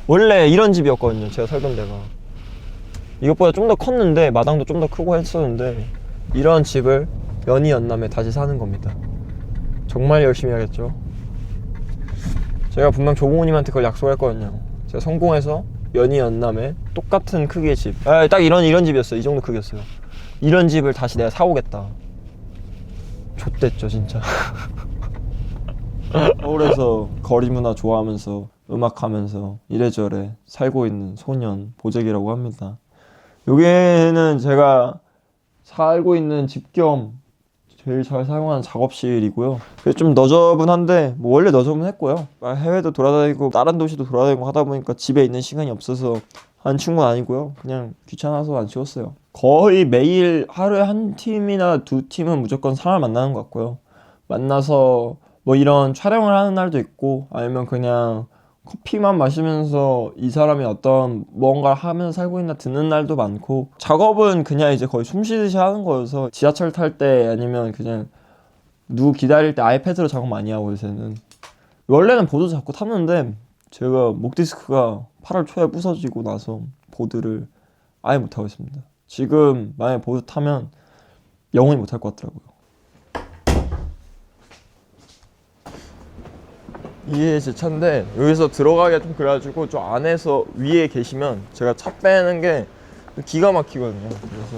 원래 이런 집이었거든요, 제가 살던 데가. 이것보다 좀 더 컸는데 마당도 좀 더 크고 했었는데 이런 집을 연희 연남에 다시 사는 겁니다. 정말 열심히 해야겠죠. 제가 분명 조부모님한테 그걸 약속했거든요. 제가 성공해서 연희 연남에 똑같은 크기의 집, 딱 이런 집이었어요. 이 정도 크기였어요. 이런 집을 다시 내가 사오겠다. 좆됐죠 진짜. 서울에서 거리문화 좋아하면서 음악하면서 이래저래 살고 있는 소년 보재기라고 합니다. 여기는 제가 살고 있는 집 겸 제일 잘 사용하는 작업실이고요. 좀 너저분한데 뭐 원래 너저분했고요. 해외도 돌아다니고 다른 도시도 돌아다니고 하다 보니까 집에 있는 시간이 없어서 한 친구는 아니고요. 그냥 귀찮아서 안 치웠어요. 거의 매일 하루에 한 팀이나 두 팀은 무조건 사람을 만나는 것 같고요. 만나서 뭐 이런 촬영을 하는 날도 있고 아니면 그냥 커피만 마시면서 이 사람이 어떤 뭔가를 하면서 살고 있나 듣는 날도 많고, 작업은 그냥 이제 거의 숨 쉬듯이 하는 거여서 지하철 탈 때 아니면 그냥 누구 기다릴 때 아이패드로 작업 많이 하고, 요새는 원래는 보드 자꾸 탔는데 제가 목 디스크가 8월 초에 부서지고 나서 보드를 아예 못하고 있습니다. 지금 만약에 보드 타면 영원히 못할 것 같더라고요. 이게 제 차인데 여기서 들어가기가 좀 그래가지고 저 안에서 위에 계시면 제가 차 빼는 게 기가 막히거든요. 그래서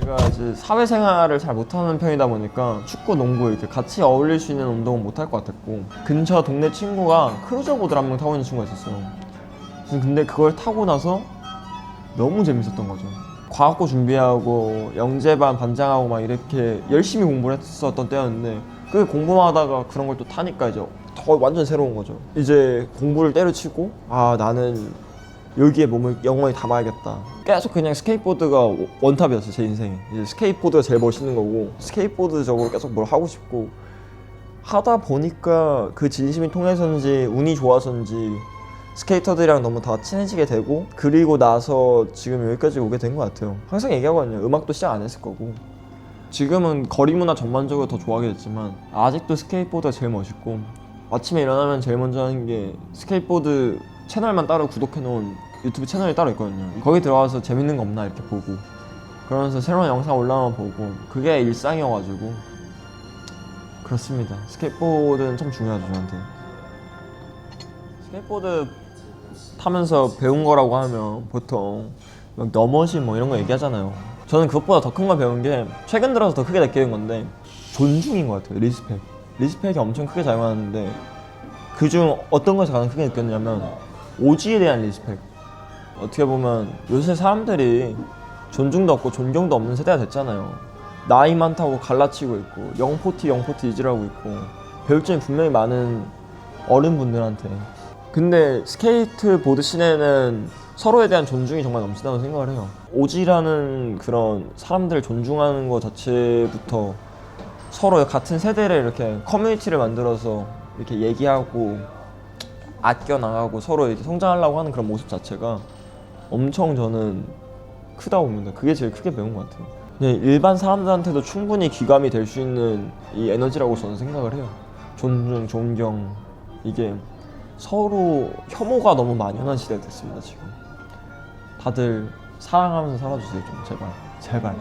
제가 이제 사회생활을 잘 못하는 편이다 보니까 축구, 농구 이렇게 같이 어울릴 수 있는 운동은 못할 것 같았고, 근처 동네 친구가 크루저 보드를 한 명 타고 있는 친구가 있었어요. 근데 그걸 타고 나서 너무 재밌었던 거죠. 과학고 준비하고 영재반 반장하고 막 이렇게 열심히 공부를 했었던 때였는데, 그 공부만 하다가 그런 걸 또 타니까 이제 더 완전 새로운 거죠. 이제 공부를 때려치고 나는 여기에 몸을 영원히 담아야겠다. 계속 그냥 스케이트보드가 원탑이었어요, 제 인생에. 이제 스케이트보드가 제일 멋있는 거고 스케이트보드적으로 계속 뭘 하고 싶고 하다 보니까 그 진심이 통해서인지 운이 좋아서인지 스케이터들이랑 너무 다 친해지게 되고, 그리고 나서 지금 여기까지 오게 된 것 같아요. 항상 얘기하거든요. 음악도 시작 안 했을 거고 지금은 거리문화 전반적으로 더 좋아하게 됐지만 아직도 스케이트보드가 제일 멋있고, 아침에 일어나면 제일 먼저 하는 게 스케이트보드 채널만 따로 구독해놓은 유튜브 채널이 따로 있거든요. 거기 들어가서 재밌는 거 없나 이렇게 보고, 그러면서 새로운 영상 올라오면 보고, 그게 일상이어가지고 그렇습니다. 스케이트보드는 참 중요하죠, 저한테. 스케이트보드 타면서 배운 거라고 하면 보통 막 너머신 뭐 이런 거 얘기하잖아요. 저는 그것보다 더 큰 걸 배운 게 최근 들어서 더 크게 느끼는 건데 존중인 것 같아요. 리스펙이 엄청 크게 작용하는데, 그중 어떤 것이 가장 크게 느꼈냐면 오지에 대한 리스펙. 어떻게 보면 요새 사람들이 존중도 없고 존경도 없는 세대가 됐잖아요. 나이 많다고 갈라치고 있고 영포티 이질하고 있고 배울 점이 분명히 많은 어른분들한테. 근데 스케이트보드 씬에는 서로에 대한 존중이 정말 넘친다고 생각을 해요. 오지라는 그런 사람들을 존중하는 것 자체부터 서로 같은 세대를 이렇게 커뮤니티를 만들어서 이렇게 얘기하고 아껴나가고 서로 이렇게 성장하려고 하는 그런 모습 자체가 엄청 저는 크다고 봅니다. 그게 제일 크게 배운 것 같아요. 그냥 일반 사람들한테도 충분히 귀감이 될 수 있는 이 에너지라고 저는 생각을 해요. 존중, 존경, 이게 서로 혐오가 너무 만연한 시대가 됐습니다. 지금 다들 사랑하면서 살아주세요. 좀 제발.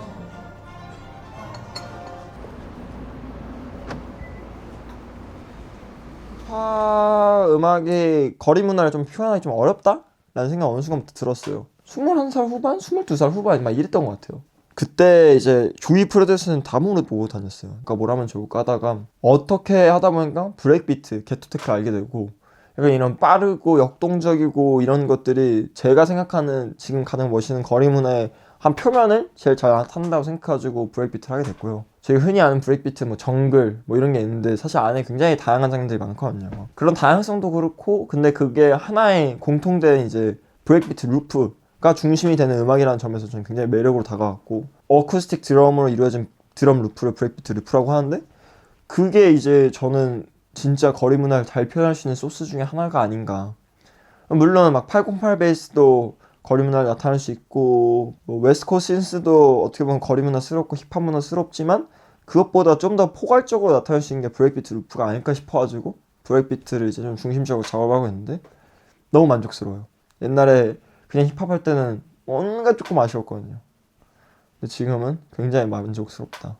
음악이 거리 문화를 좀 표현하기 좀 어렵다? 라는 생각 어느 순간부터 들었어요. 21살 후반? 22살 후반? 막 이랬던 것 같아요. 그때 이제 조이 프로듀스는 다문을 보고 다녔어요. 그러니까 뭘 하면 좋을까 하다가 어떻게 하다 보니까 브레이크비트, 게토테크 알게 되고, 약간 이런 빠르고 역동적이고 이런 것들이 제가 생각하는 지금 가장 멋있는 거리 문화의 한 표면을 제일 잘 나타낸다고 생각해가지고 브레이크비트를 하게 됐고요. 저희가 흔히 아는 브레이크비트 뭐 정글 뭐 이런 게 있는데 사실 안에 굉장히 다양한 장르들이 많거든요. 그런 다양성도 그렇고, 근데 그게 하나의 공통된 이제 브레이크비트 루프가 중심이 되는 음악이라는 점에서 저는 굉장히 매력으로 다가왔고, 어쿠스틱 드럼으로 이루어진 드럼 루프를 브레이크비트 루프라고 하는데, 그게 이제 저는 진짜 거리 문화를 잘 표현할 수 있는 소스 중에 하나가 아닌가. 물론 막 808 베이스도 거리 문화를 나타낼 수 있고, 뭐 웨스트코스트 신스도 어떻게 보면 거리 문화스럽고 힙합 문화스럽지만 그것보다 좀 더 포괄적으로 나타날 수 있는 게 브레이크비트 루프가 아닐까 싶어가지고 브레이크비트를 이제 좀 중심적으로 작업하고 있는데 너무 만족스러워요. 옛날에 그냥 힙합 할 때는 뭔가 조금 아쉬웠거든요. 근데 지금은 굉장히 만족스럽다.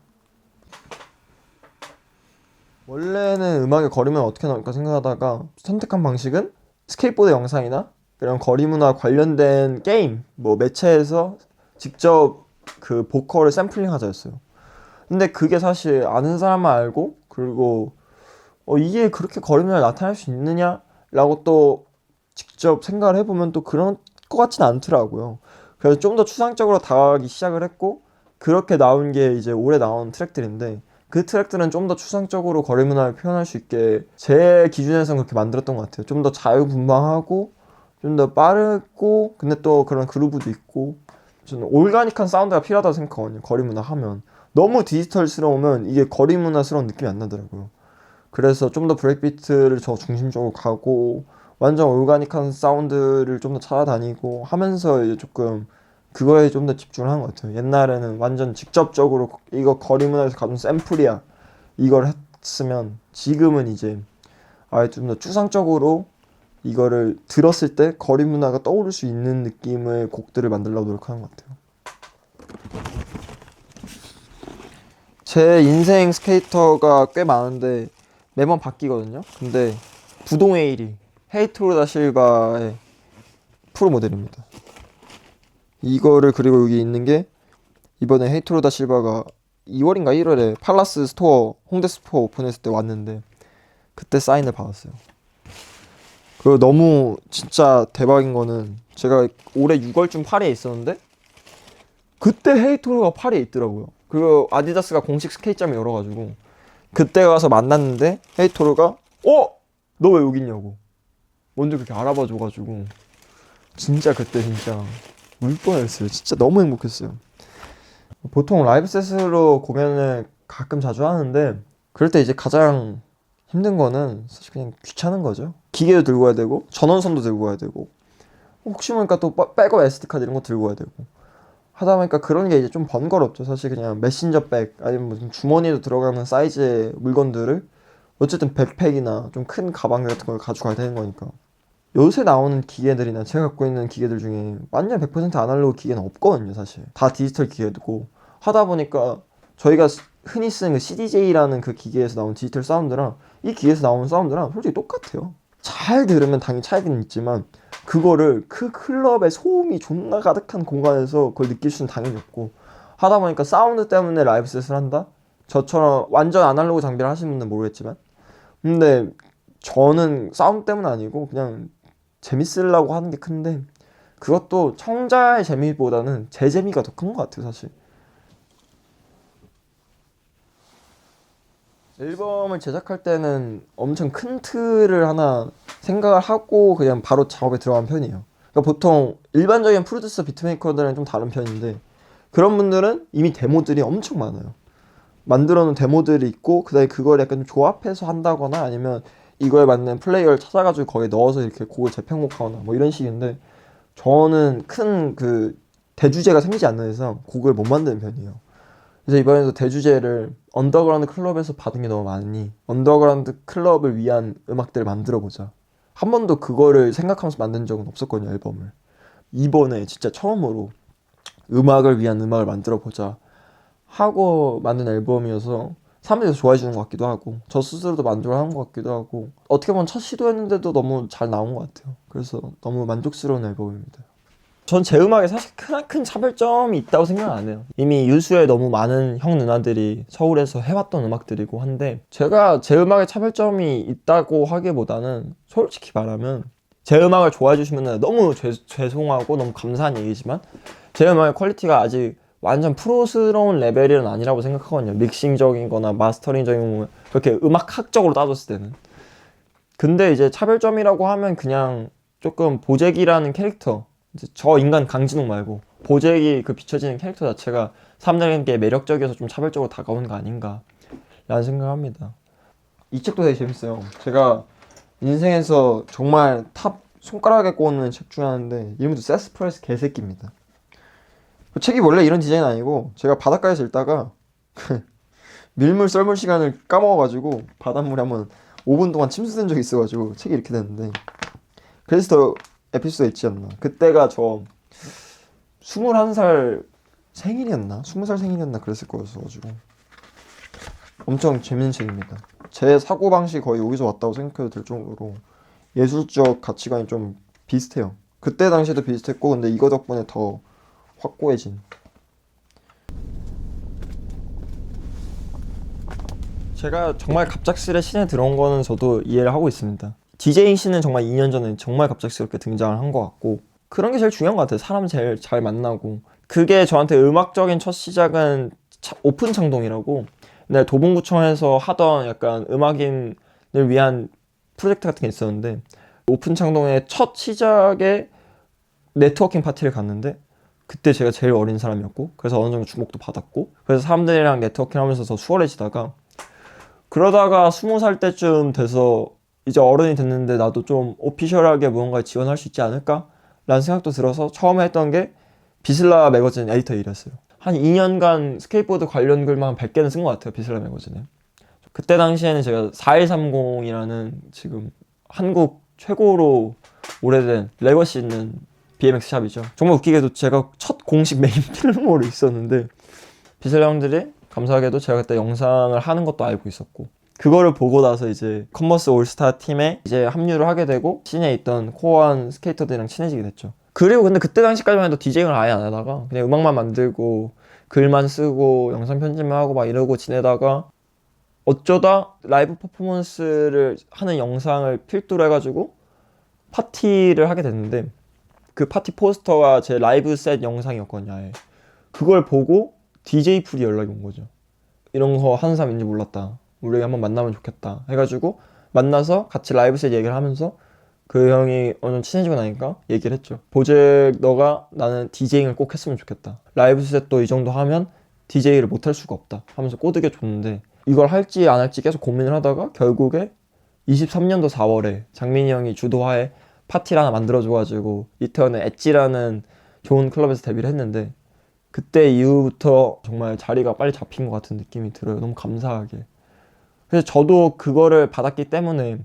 원래는 음악의 거리문화 어떻게 나올까 생각하다가 선택한 방식은 스케이트보드 영상이나 이런 거리문화 관련된 게임, 뭐 매체에서 직접 그 보컬을 샘플링 하자였어요. 근데 그게 사실 아는 사람만 알고, 그리고 이게 그렇게 거리문화를 나타낼 수 있느냐라고 또 직접 생각을 해보면 또 그런 것 같진 않더라고요. 그래서 좀 더 추상적으로 다가가기 시작을 했고, 그렇게 나온 게 이제 올해 나온 트랙들인데, 그 트랙들은 좀 더 추상적으로 거리문화를 표현할 수 있게 제 기준에서는 그렇게 만들었던 것 같아요. 좀 더 자유분방하고 좀 더 빠르고, 근데 또 그런 그루브도 있고, 저는 올가닉한 사운드가 필요하다고 생각하거든요. 거리문화 하면 너무 디지털스러우면 이게 거리문화스러운 느낌이 안 나더라고요. 그래서 좀 더 브레이크비트를 저 중심적으로 가고 완전 올가닉한 사운드를 좀 더 찾아다니고 하면서 이제 조금 그거에 좀 더 집중을 한 것 같아요. 옛날에는 완전 직접적으로 이거 거리문화에서 가져온 샘플이야 이걸 했으면, 지금은 이제 아예 좀 더 추상적으로 이거를 들었을 때 거리문화가 떠오를 수 있는 느낌의 곡들을 만들려고 노력하는 것 같아요. 제 인생 스케이터가 꽤 많은데 매번 바뀌거든요. 근데 부동의 1위 헤이토로 다 실바의 프로 모델입니다. 이거를, 그리고 여기 있는 게 이번에 헤이토로 다 실바가 2월인가 1월에 팔라스 스토어 홍대 스토어 오픈했을 때 왔는데 그때 사인을 받았어요. 그리고 너무 진짜 대박인 거는 제가 올해 6월쯤 파리에 있었는데 그때 헤이토로가 파리에 있더라고요. 그리고 아디다스가 공식 스케이트장을 열어가지고 그때 가서 만났는데 헤이토로가 너 왜 여기 있냐고 먼저 그렇게 알아봐줘가지고 진짜 그때 진짜 울 뻔했어요. 진짜 너무 행복했어요. 보통 라이브 셋으로 공연을 가끔 자주 하는데 그럴 때 이제 가장 힘든 거는 사실 그냥 귀찮은 거죠. 기계도 들고 가야 되고 전원선도 들고 가야 되고 혹시 모르니까 또 백업 SD카드 이런 거 들고 가야 되고 하다 보니까 그런 게 이제 좀 번거롭죠. 사실 그냥 메신저백 아니면 무슨 주머니에도 들어가는 사이즈의 물건들을 어쨌든 백팩이나 좀 큰 가방 같은 걸 가져가야 되는 거니까. 요새 나오는 기계들이나 제가 갖고 있는 기계들 중에 완전 100% 아날로그 기계는 없거든요. 사실 다 디지털 기계고 하다 보니까 저희가 흔히 쓰는 그 CDJ라는 그 기계에서 나온 디지털 사운드랑 이 기계에서 나오는 사운드랑 솔직히 똑같아요. 잘 들으면 당연히 차이는 있지만 그거를 그 클럽의 소음이 존나 가득한 공간에서 그걸 느낄 수는 당연히 없고, 하다 보니까 사운드 때문에 라이브 셋을 한다? 저처럼 완전 아날로그 장비를 하시는 분은 모르겠지만, 근데 저는 사운드 때문 아니고 그냥 재밌으려고 하는 게 큰데, 그것도 청자의 재미보다는 제 재미가 더 큰 것 같아요. 사실 앨범을 제작할 때는 엄청 큰 틀을 하나 생각을 하고 그냥 바로 작업에 들어간 편이에요. 그러니까 보통 일반적인 프로듀서 비트메이커들은 좀 다른 편인데, 그런 분들은 이미 데모들이 엄청 많아요. 만들어 놓은 데모들이 있고 그다음에 그걸 약간 좀 조합해서 한다거나 아니면 이거에 맞는 플레이어를 찾아가지고 거기에 넣어서 이렇게 곡을 재편곡하거나 뭐 이런 식인데, 저는 큰 그 대주제가 생기지 않는 이상 곡을 못 만드는 편이에요. 그래서 이번에도 대주제를 언더그라운드 클럽에서 받은 게 너무 많으니 언더그라운드 클럽을 위한 음악들을 만들어보자. 한 번도 그거를 생각하면서 만든 적은 없었거든요, 앨범을. 이번에 진짜 처음으로 음악을 위한 음악을 만들어보자 하고 만든 앨범이어서 사람들이 좋아해 주는 것 같기도 하고 저 스스로도 만족을 하는 것 같기도 하고, 어떻게 보면 첫 시도였는데도 너무 잘 나온 것 같아요. 그래서 너무 만족스러운 앨범입니다. 전 제 음악에 사실 크나큰 차별점이 있다고 생각 안 해요. 이미 유수의 너무 많은 형 누나들이 서울에서 해왔던 음악들이고 한데, 제가 제 음악에 차별점이 있다고 하기보다는 솔직히 말하면 제 음악을 좋아해 주시면 너무 죄송하고 너무 감사한 얘기지만 제 음악의 퀄리티가 아직 완전 프로스러운 레벨은 아니라고 생각하거든요. 믹싱적인 거나 마스터링적인 거 그렇게 음악학적으로 따졌을 때는. 근데 이제 차별점이라고 하면 그냥 조금 보재기라는 캐릭터, 이제 저 인간 강진욱 말고 보재기 그 비춰지는 캐릭터 자체가 사람들에게 매력적이어서 좀 차별적으로 다가오는 거 아닌가 라는 생각을 합니다. 이 책도 되게 재밌어요. 제가 인생에서 정말 탑 손가락에 꼽는 책 중에 하나인데 이름도 세스프레스 개새끼입니다. 그 책이 원래 이런 디자인 아니고 제가 바닷가에서 읽다가 밀물 썰물 시간을 까먹어가지고 바닷물에 한번 5분 동안 침수된 적이 있어가지고 책이 이렇게 됐는데, 그래서 더 에피소드 있지 않나. 그때가 저 21살 생일이었나? 20살 생일이었나 그랬을 거였어가지고 엄청 재밌는 책입니다. 제 사고방식이 거의 여기서 왔다고 생각해도 될 정도로 예술적 가치관이 좀 비슷해요. 그때 당시에도 비슷했고, 근데 이거 덕분에 더 확고해진. 제가 정말 갑작스레 씬에 들어온 거는 저도 이해를 하고 있습니다. DJ 씬은 정말 2년 전에 정말 갑작스럽게 등장을 한 것 같고, 그런 게 제일 중요한 것 같아요. 사람 제일 잘 만나고. 그게 저한테 음악적인 첫 시작은 오픈 창동이라고, 네, 도봉구청에서 하던 약간 음악인을 위한 프로젝트 같은 게 있었는데, 오픈 창동의 첫 시작에 네트워킹 파티를 갔는데, 그때 제가 제일 어린 사람이었고, 그래서 어느 정도 주목도 받았고, 그래서 사람들이랑 네트워킹 하면서 더 수월해지다가, 그러다가 20살 때쯤 돼서 이제 어른이 됐는데 나도 좀 오피셜하게 무언가에 지원할 수 있지 않을까? 라는 생각도 들어서 처음에 했던 게 비슬라 매거진 에디터 일이었어요. 한 2년간 스케이트보드 관련 글만 한 100개는 쓴 것 같아요, 비슬라 매거진에. 그때 당시에는 제가 4130이라는 지금 한국 최고로 오래된 레거시 있는 BMX 샵이죠. 정말 웃기게도 제가 첫 공식 메인 필모를 있었는데, 비슬라 형들이 감사하게도 제가 그때 영상을 하는 것도 알고 있었고, 그거를 보고 나서 이제 컨버스 올스타 팀에 이제 합류를 하게 되고 씬에 있던 코어한 스케이터들이랑 친해지게 됐죠. 그리고 근데 그때 당시까지만 해도 디제잉을 아예 안 하다가 그냥 음악만 만들고 글만 쓰고 영상 편집만 하고 막 이러고 지내다가 어쩌다 라이브 퍼포먼스를 하는 영상을 필두로 해가지고 파티를 하게 됐는데, 그 파티 포스터가 제 라이브 셋 영상이었거든요. 아예. 그걸 보고 DJ 풀이 연락이 온 거죠. 이런 거 하는 사람인지 몰랐다, 우리 한번 만나면 좋겠다 해가지고 만나서 같이 라이브 셋 얘기를 하면서 그 형이 어느 정도 친해지고 나니까 얘기를 했죠. 보잭, 너가 나는 디제잉을 꼭 했으면 좋겠다. 라이브 셋도 이 정도 하면 DJ를 못 할 수가 없다 하면서 꼬드겨 줬는데, 이걸 할지 안 할지 계속 고민을 하다가 결국에 23년도 4월에 장민이 형이 주도하에 파티를 하나 만들어줘가지고 이태원의 엣지라는 좋은 클럽에서 데뷔를 했는데, 그때 이후부터 정말 자리가 빨리 잡힌 것 같은 느낌이 들어요. 너무 감사하게. 그래서 저도 그거를 받았기 때문에,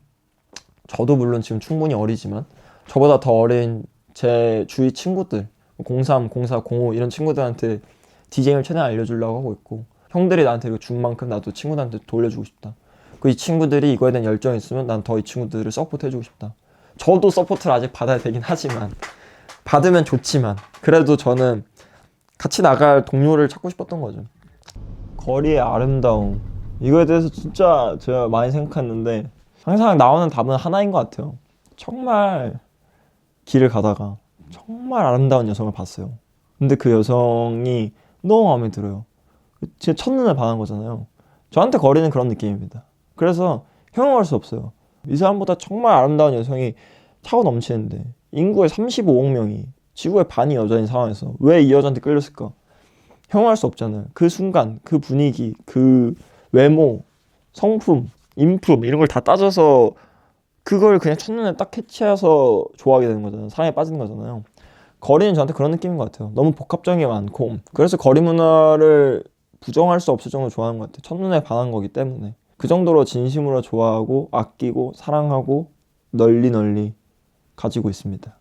저도 물론 지금 충분히 어리지만 저보다 더 어린 제 주위 친구들 03, 04, 05 이런 친구들한테 디제잉을 최대한 알려주려고 하고 있고, 형들이 나한테 이거 준 만큼 나도 친구들한테 돌려주고 싶다. 그 이 친구들이 이거에 대한 열정이 있으면 난 더 이 친구들을 서포트 해주고 싶다. 저도 서포트를 아직 받아야 되긴 하지만, 받으면 좋지만 그래도 저는 같이 나갈 동료를 찾고 싶었던 거죠. 거리의 아름다움, 이거에 대해서 진짜 제가 많이 생각했는데 항상 나오는 답은 하나인 것 같아요. 정말 길을 가다가 정말 아름다운 여성을 봤어요. 근데 그 여성이 너무 마음에 들어요. 제 첫눈에 반한 거잖아요. 저한테 거리는 그런 느낌입니다. 그래서 형용할 수 없어요. 이 사람보다 정말 아름다운 여성이 차고 넘치는데 인구의 35억 명이 지구의 반이 여자인 상황에서 왜 이 여자한테 끌렸을까? 형용할 수 없잖아요. 그 순간, 그 분위기, 그 외모, 성품, 인품 이런 걸 다 따져서 그걸 그냥 첫눈에 딱 캐치해서 좋아하게 되는 거잖아요. 사랑에 빠지는 거잖아요. 거리는 저한테 그런 느낌인 것 같아요. 너무 복합적인 게 많고, 그래서 거리 문화를 부정할 수 없을 정도로 좋아하는 것 같아요. 첫눈에 반한 거기 때문에. 그 정도로 진심으로 좋아하고 아끼고 사랑하고 널리 널리 가지고 있습니다.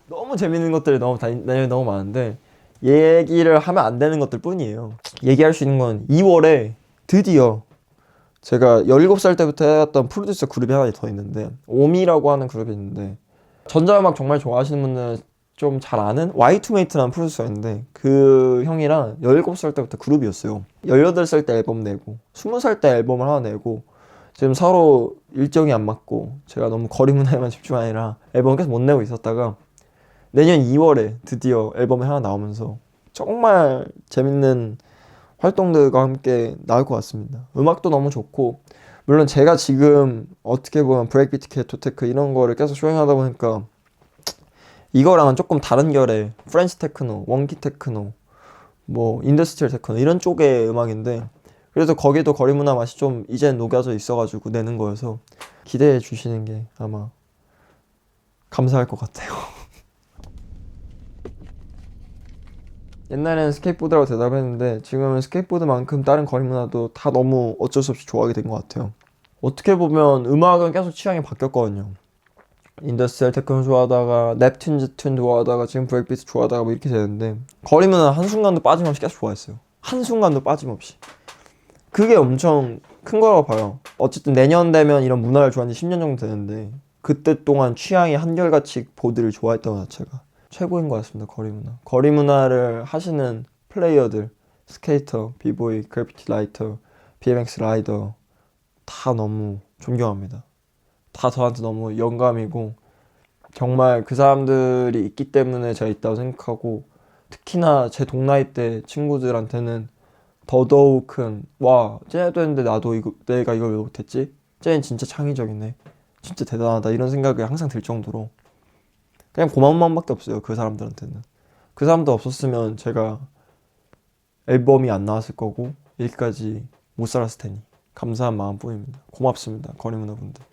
너무 재밌는 것들이 너무 많은데 얘기를 하면 안 되는 것들 뿐이에요. 얘기할 수 있는 건 2월에 드디어 제가 17살 때부터 해왔던 프로듀서 그룹이 하나 더 있는데, 오미라고 하는 그룹이 있는데, 전자음악 정말 좋아하시는 분들은 좀 잘 아는 Y2Mate라는 프로듀서가 있는데, 그 형이랑 17살 때부터 그룹이었어요. 18살 때 앨범 내고 20살 때 앨범을 하나 내고, 지금 서로 일정이 안 맞고 제가 너무 거리 문화에만 집중하느라 앨범을 계속 못 내고 있었다가 내년 2월에 드디어 앨범이 하나 나오면서 정말 재밌는 활동들과 함께 나올 것 같습니다. 음악도 너무 좋고, 물론 제가 지금 어떻게 보면 브레이크비트, 게토테크 이런 거를 계속 쇼잉하다 보니까 이거랑은 조금 다른 결의 프렌치 테크노, 원키 테크노, 뭐 인더스트리얼 테크노 이런 쪽의 음악인데, 그래도 거기도 거리문화 맛이 좀 이젠 녹여져 있어가지고 내는 거여서 기대해 주시는 게 아마 감사할 것 같아요. 옛날에는 스케이트보드라고 대답했는데 지금은 스케이트보드만큼 다른 거리 문화도 다 너무 어쩔 수 없이 좋아하게 된 것 같아요. 어떻게 보면 음악은 계속 취향이 바뀌었거든요. 인더스트리얼 테크노 좋아하다가 넵튠즈 튠 좋아하다가 지금 브레이크비트 좋아하다가 뭐 이렇게 되는데 거리 문화는 한순간도 빠짐없이 계속 좋아했어요. 한순간도 빠짐없이. 그게 엄청 큰 거라고 봐요. 어쨌든 내년 되면 이런 문화를 좋아한 지 10년 정도 되는데 그때 동안 취향이 한결같이 보드를 좋아했던 것 자체가 최고인 것 같습니다. 거리 문화. 거리 문화를 하시는 플레이어들, 스케이터, 비보이, 그래피티 라이터, BMX 라이더 다 너무 존경합니다. 다 저한테 너무 영감이고 정말 그 사람들이 있기 때문에 제가 있다고 생각하고 특히나 제 동나이 때 친구들한테는 더더욱 큰 와, 쟤도 했는데 나도 이거 내가 이걸 왜 못했지? 쟤는 진짜 창의적이네. 진짜 대단하다. 이런 생각이 항상 들 정도로 그냥 고마운 마음밖에 없어요. 그 사람들한테는. 그 사람도 없었으면 제가 앨범이 안 나왔을 거고 여기까지 못 살았을 테니 감사한 마음뿐입니다. 고맙습니다. 거리문화분들.